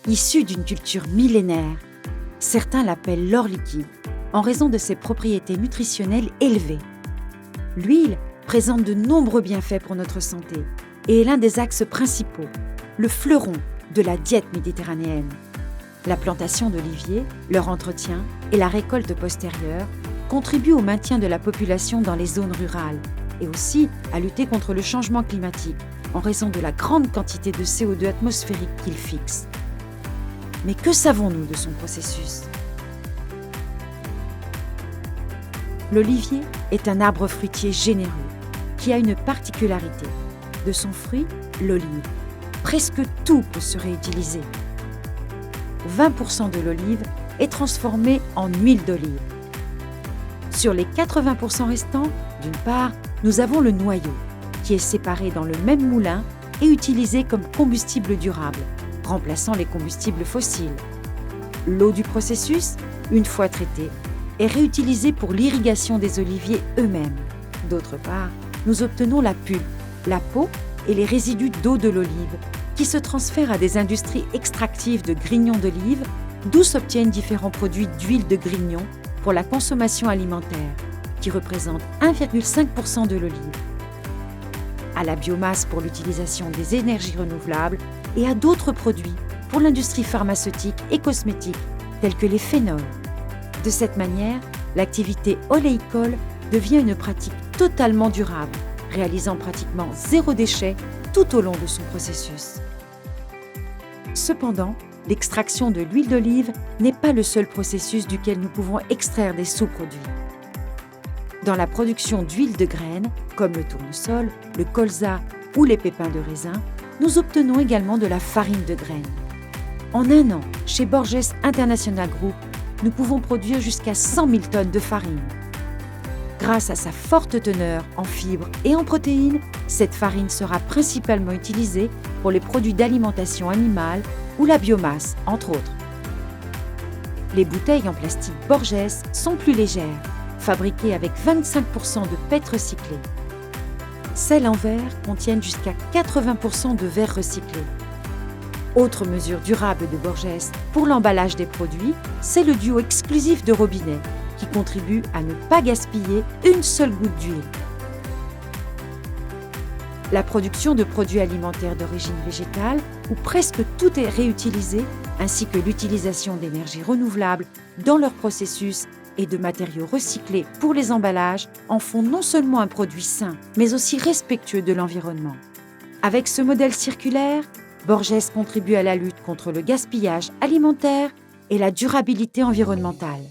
issu d'une culture millénaire. Certains l'appellent l'or liquide, en raison de ses propriétés nutritionnelles élevées. L'huile présente de nombreux bienfaits pour notre santé et est l'un des axes principaux, le fleuron de la diète méditerranéenne. La plantation d'oliviers, leur entretien et la récolte postérieure contribuent au maintien de la population dans les zones rurales et aussi à lutter contre le changement climatique en raison de la grande quantité de CO2 atmosphérique qu'il fixe. Mais que savons-nous de son processus ? L'olivier est un arbre fruitier généreux qui a une particularité. De son fruit, l'olive, presque tout peut se réutiliser. 20% de l'olive est transformée en huile d'olive. Sur les 80% restants, d'une part, nous avons le noyau, qui est séparé dans le même moulin et utilisé comme combustible durable, remplaçant les combustibles fossiles. L'eau du processus, une fois traitée, est réutilisée pour l'irrigation des oliviers eux-mêmes. D'autre part, nous obtenons la pulpe, la peau et les résidus d'eau de l'olive, qui se transfèrent à des industries extractives de grignons d'olive, d'où s'obtiennent différents produits d'huile de grignon pour la consommation alimentaire, qui représente 1,5% de l'olive, à la biomasse pour l'utilisation des énergies renouvelables et à d'autres produits pour l'industrie pharmaceutique et cosmétique, tels que les phénols. De cette manière, l'activité oléicole devient une pratique totalement durable, réalisant pratiquement zéro déchet tout au long de son processus. Cependant, l'extraction de l'huile d'olive n'est pas le seul processus duquel nous pouvons extraire des sous-produits. Dans la production d'huile de graines, comme le tournesol, le colza ou les pépins de raisin, nous obtenons également de la farine de graines. En un an, chez Borges International Group, nous pouvons produire jusqu'à 100 000 tonnes de farine. Grâce à sa forte teneur en fibres et en protéines, cette farine sera principalement utilisée pour les produits d'alimentation animale ou la biomasse, entre autres. Les bouteilles en plastique Borges sont plus légères, fabriquées avec 25% de PET recyclé. Celles en verre contiennent jusqu'à 80% de verre recyclé. Autre mesure durable de Borges pour l'emballage des produits, c'est le duo exclusif de robinet, qui contribue à ne pas gaspiller une seule goutte d'huile. La production de produits alimentaires d'origine végétale, où presque tout est réutilisé, ainsi que l'utilisation d'énergies renouvelables dans leur processus et de matériaux recyclés pour les emballages, en font non seulement un produit sain, mais aussi respectueux de l'environnement. Avec ce modèle circulaire, Borges contribue à la lutte contre le gaspillage alimentaire et la durabilité environnementale.